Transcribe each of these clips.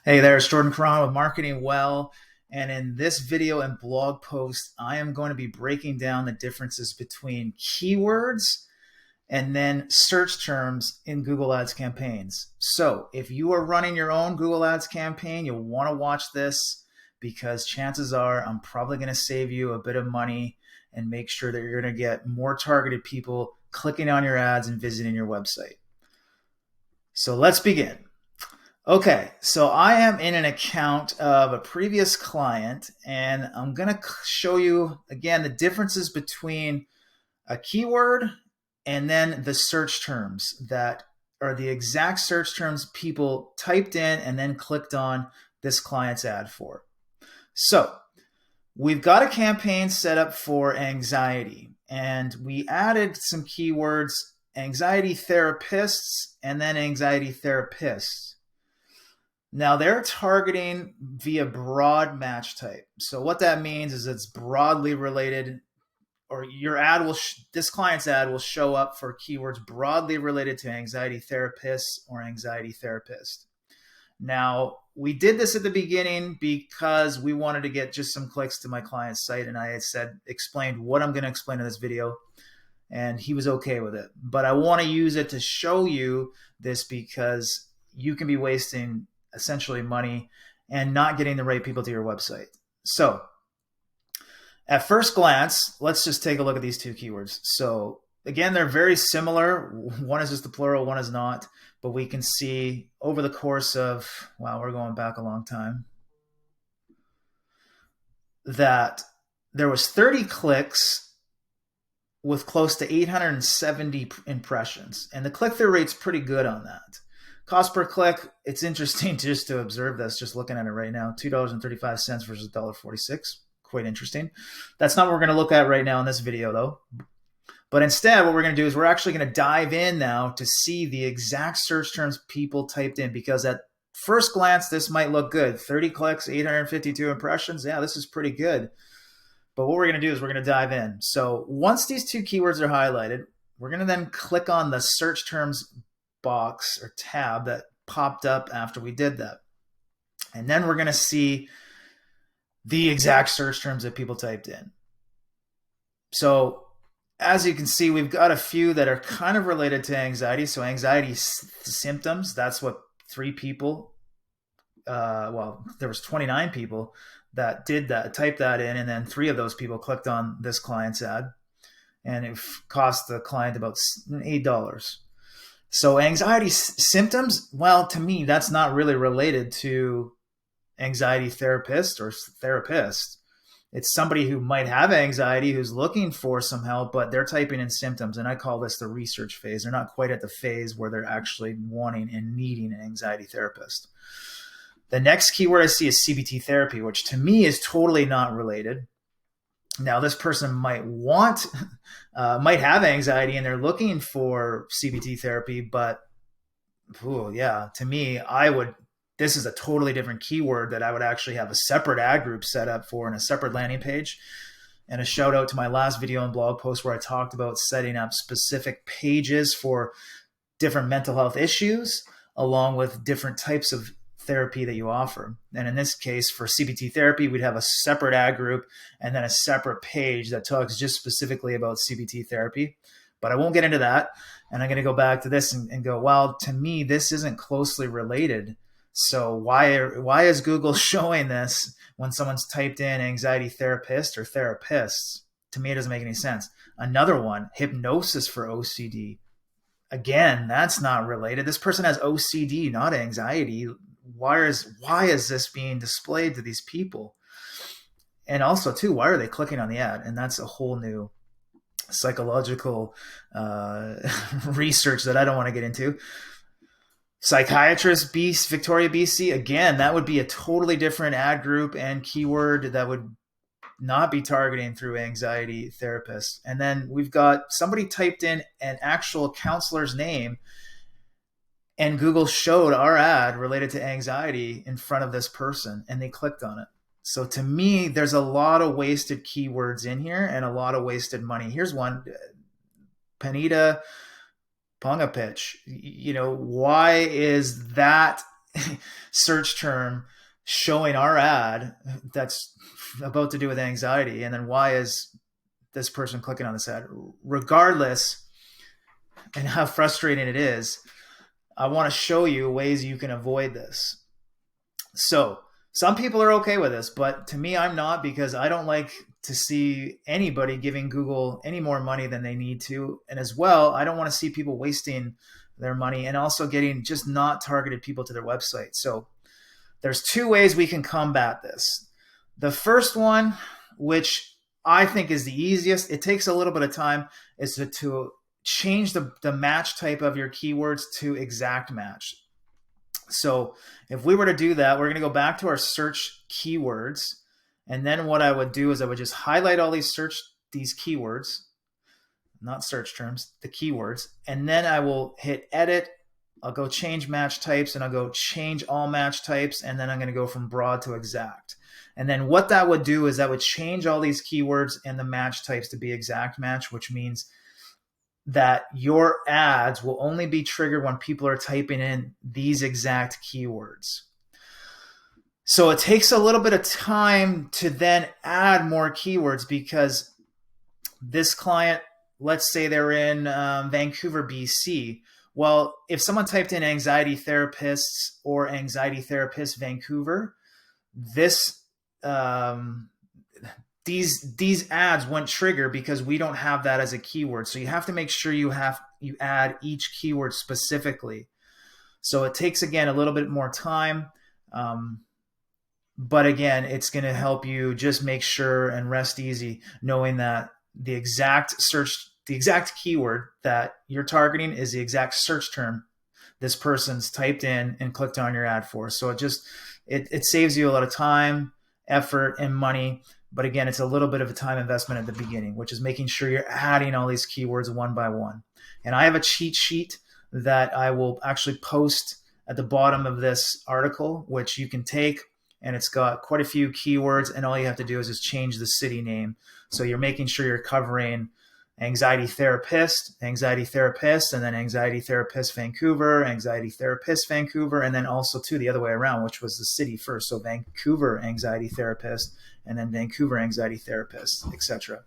Hey there, it's Jordan Caron with Marketing Well. And in this video and blog post, I am going to be breaking down the differences between keywords and then search terms in Google Ads campaigns. So if you are running your own Google Ads campaign, you'll want to watch this because chances are I'm probably going to save you a bit of money and make sure that you're going to get more targeted people clicking on your ads and visiting your website. So let's begin. Okay, so I am in an account of a previous client, and I'm going to show you again the differences between a keyword and then the search terms that are the exact search terms people typed in and then clicked on this client's ad for. So we've got a campaign set up for anxiety, and we added some keywords: anxiety therapists and then anxiety therapists. Now they're targeting via broad match type. So what that means is it's broadly related, or your ad will, this client's ad will show up for keywords broadly related to anxiety therapists or anxiety therapist. Now we did this at the beginning because we wanted to get just some clicks to my client's site, and I had explained what I'm going to explain in this video, and he was okay with it. But I want to use it to show you this because you can be wasting essentially money and not getting the right people to your website. So at first glance, let's just take a look at these two keywords. So again, they're very similar. One is just the plural, one is not, but we can see over the course of, wow, we're going back a long time, that there was 30 clicks with close to 870 impressions. And the click-through rate's pretty good on that. Cost per click, it's interesting just to observe this, just looking at it right now, $2.35 versus $1.46. Quite interesting. That's not what we're going to look at right now in this video, though. But instead, what we're going to do is we're actually going to dive in now to see the exact search terms people typed in, because at first glance, this might look good. 30 clicks, 852 impressions. Yeah, this is pretty good. But what we're going to do is we're going to dive in. So once these two keywords are highlighted, we're going to then click on the search terms box or tab that popped up after we did that. And then we're going to see the exact search terms that people typed in. So as you can see, we've got a few that are kind of related to anxiety. So anxiety symptoms, that's what 3 people, well, there was 29 people that did that, typed that in, and then 3 of those people clicked on this client's ad, and it cost the client about $8. So anxiety symptoms, well, to me, that's not really related to anxiety therapist or therapist. It's somebody who might have anxiety who's looking for some help, but they're typing in symptoms. And I call this the research phase. They're not quite at the phase where they're actually wanting and needing an anxiety therapist. The next keyword I see is CBT therapy, which to me is totally not related. Now, this person might might have anxiety and they're looking for CBT therapy, but yeah, to me, this is a totally different keyword that I would actually have a separate ad group set up for and a separate landing page. And a shout out to my last video and blog post where I talked about setting up specific pages for different mental health issues, along with different types of therapy that you offer. And in this case, for CBT therapy, we'd have a separate ad group and then a separate page that talks just specifically about CBT therapy. But I won't get into that. And I'm going to go back to this and go, well, to me, this isn't closely related. So why is Google showing this when someone's typed in anxiety therapist or therapists? To me, it doesn't make any sense. Another one, hypnosis for OCD. Again, that's not related. This person has OCD, not anxiety. Why is this being displayed to these people? And also, too, why are they clicking on the ad? And that's a whole new psychological research that I don't want to get into. Psychiatrist Victoria, BC. Again, that would be a totally different ad group and keyword that would not be targeting through anxiety therapists. And then we've got somebody typed in an actual counselor's name, and Google showed our ad related to anxiety in front of this person, and they clicked on it. So to me, there's a lot of wasted keywords in here and a lot of wasted money. Here's one, Panita Pongapitch. Why is that search term showing our ad that's about to do with anxiety, and then why is this person clicking on this ad? Regardless, and how frustrating it is, I want to show you ways you can avoid this. So some people are okay with this, but to me, I'm not, because I don't like to see anybody giving Google any more money than they need to. And as well, I don't want to see people wasting their money and also getting just not targeted people to their website. So there's two ways we can combat this. The first one, which I think is the easiest, it takes a little bit of time, is to change the match type of your keywords to exact match. So if we were to do that, we're going to go back to our search keywords. And then what I would do is I would just highlight all these keywords, not search terms, the keywords. And then I will hit edit. I'll go change match types, and I'll go change all match types. And then I'm going to go from broad to exact. And then what that would do is that would change all these keywords and the match types to be exact match, which means that your ads will only be triggered when people are typing in these exact keywords. So it takes a little bit of time to then add more keywords, because this client, let's say they're in Vancouver, BC. Well, if someone typed in anxiety therapists or anxiety therapist Vancouver, these ads won't trigger because we don't have that as a keyword. So you have to make sure you add each keyword specifically. So it takes, again, a little bit more time. But again, it's going to help you just make sure and rest easy knowing that the exact keyword that you're targeting is the exact search term this person's typed in and clicked on your ad for. So it saves you a lot of time, effort, and money. But again, it's a little bit of a time investment at the beginning, which is making sure you're adding all these keywords one by one. And I have a cheat sheet that I will actually post at the bottom of this article, which you can take, and it's got quite a few keywords, and all you have to do is just change the city name. So you're making sure you're covering anxiety therapist, and then anxiety therapist Vancouver, and then also too the other way around, which was the city first. So Vancouver anxiety therapist, and then Vancouver anxiety therapist, etc.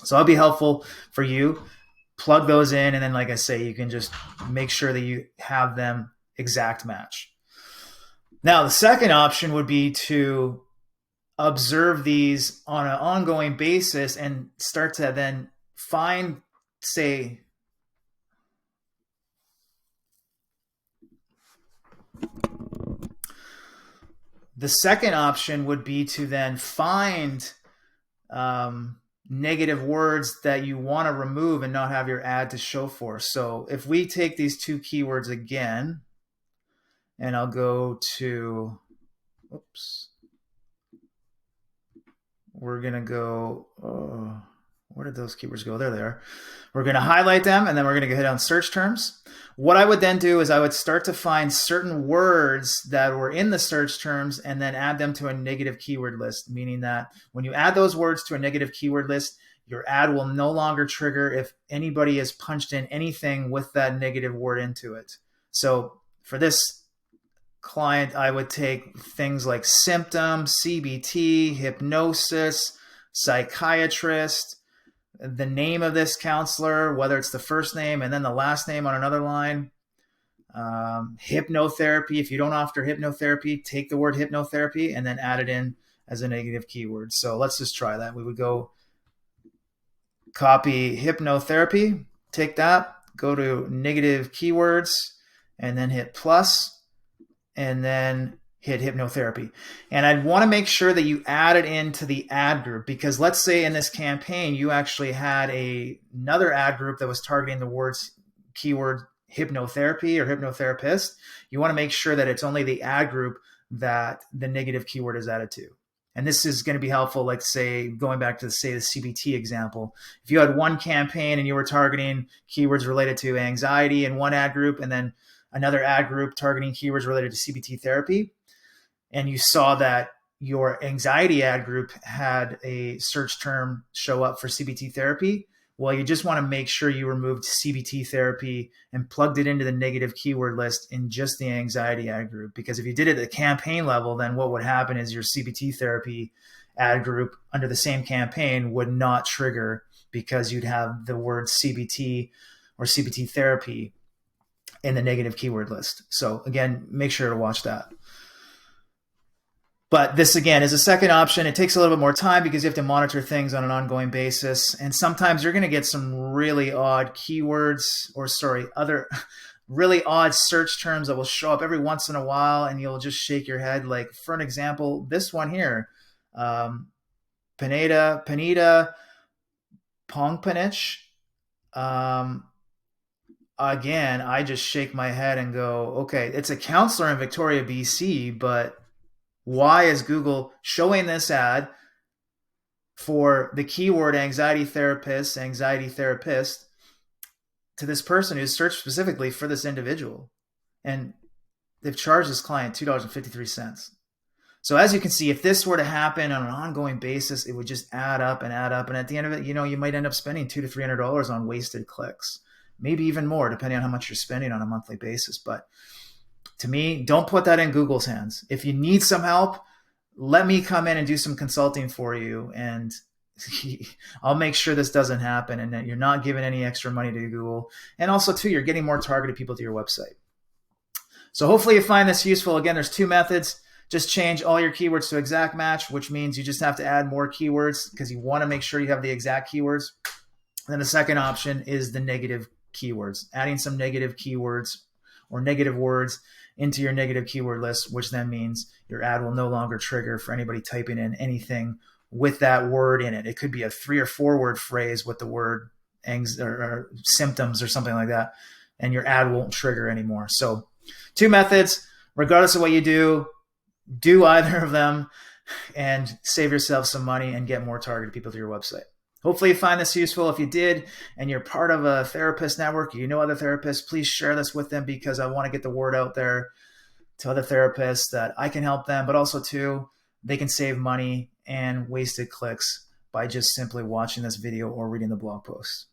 So that'll be helpful for you. Plug those in, and then, like I say, you can just make sure that you have them exact match. Now, the second option would be to observe these on an ongoing basis and start to then find, say, the second option would be to then find negative words that you want to remove and not have your ad to show for. So if we take these two keywords again, and I'll go to, we're going to go, where did those keywords go? There they are. We're going to highlight them, and then we're going to go hit on search terms. What I would then do is I would start to find certain words that were in the search terms and then add them to a negative keyword list, meaning that when you add those words to a negative keyword list, your ad will no longer trigger if anybody has punched in anything with that negative word into it. So for this client, I would take things like symptoms, CBT, hypnosis, psychiatrist, the name of this counselor, whether it's the first name and then the last name on another line, hypnotherapy. If you don't offer hypnotherapy, take the word hypnotherapy and then add it in as a negative keyword. So let's just try that. We would go copy hypnotherapy, take that, go to negative keywords, and then hit plus, and then hit hypnotherapy. And I'd want to make sure that you add it into the ad group, because let's say in this campaign, you actually had another ad group that was targeting the keyword hypnotherapy or hypnotherapist. You want to make sure that it's only the ad group that the negative keyword is added to. And this is going to be helpful, like say, going back to the CBT example. If you had one campaign and you were targeting keywords related to anxiety in one ad group, and then another ad group targeting keywords related to CBT therapy, and you saw that your anxiety ad group had a search term show up for CBT therapy, Well, you just want to make sure you removed CBT therapy and plugged it into the negative keyword list in just the anxiety ad group. Because if you did it at the campaign level, then what would happen is your CBT therapy ad group under the same campaign would not trigger, because you'd have the word CBT or CBT therapy in the negative keyword list. So again, make sure to watch that. But this, again, is a second option. It takes a little bit more time because you have to monitor things on an ongoing basis. And sometimes you're going to get some really odd keywords, or other really odd search terms that will show up every once in a while, and you'll just shake your head. Like, for an example, this one here, Pineda, Pongpanich. Again, I just shake my head and go, okay, it's a counselor in Victoria, BC, but why is Google showing this ad for the keyword anxiety therapist to this person who's searched specifically for this individual? And they've charged this client $2.53. So as you can see, if this were to happen on an ongoing basis, it would just add up and add up. And at the end of it, you might end up spending $200 to $300 on wasted clicks, maybe even more, depending on how much you're spending on a monthly basis. But to me, don't put that in Google's hands. If you need some help, let me come in and do some consulting for you, and I'll make sure this doesn't happen and that you're not giving any extra money to Google. And also, too, you're getting more targeted people to your website. So hopefully you find this useful. Again, there's two methods. Just change all your keywords to exact match, which means you just have to add more keywords because you want to make sure you have the exact keywords. And then the second option is the negative keywords, adding some negative keywords or negative words into your negative keyword list, which then means your ad will no longer trigger for anybody typing in anything with that word in it. It could be a 3 or 4 word phrase with the word or symptoms or something like that, and your ad won't trigger anymore. So 2 methods, regardless of what you do either of them and save yourself some money and get more targeted people to your website. Hopefully you find this useful. If you did and you're part of a therapist network, you know other therapists, please share this with them, because I want to get the word out there to other therapists that I can help them, but also too, they can save money and wasted clicks by just simply watching this video or reading the blog post.